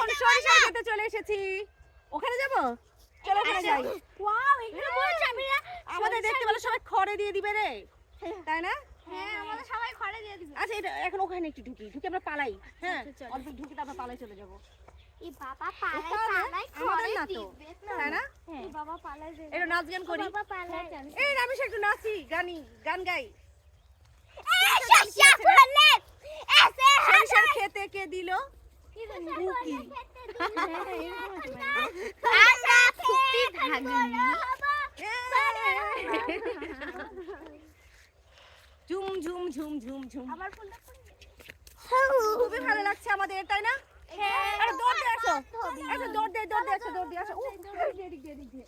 এখন সরিষা খেতে চলে এসেছি। ওখানে যাব? চলো ওখানে যাই। ওয়াও, এখানে বলছে আমি আমাদের দেখতে পেলে সবাই খড়ে দিয়ে দিবে রে, তাই না? হ্যাঁ, আমাদের সবাই ঘরে দিয়ে দিবে। আচ্ছা এটা এখন ওখানে একটু ঢুকি আমরা পালাই। হ্যাঁ অল্প ঢুকি তারপর পালাই চলে যাবো। এই বাবা পালাই আমাদের না তো, তাই না? এই বাবা পালাই দেবে। একটু নাচ গান করি। বাবা পালাই যাবে। এই রামিস একটু নাচি, গান গাই। সরিষার খেতে কে দিল? কুকি। ঝুম ঝুম ঝুম ঝুম ঝুম। খুবই ভালো লাগছে আমাদের, তাই না? আরে দৌড় দিয়ে আসো, দৌড় দিয়ে আসো। এদিক দিয়ে।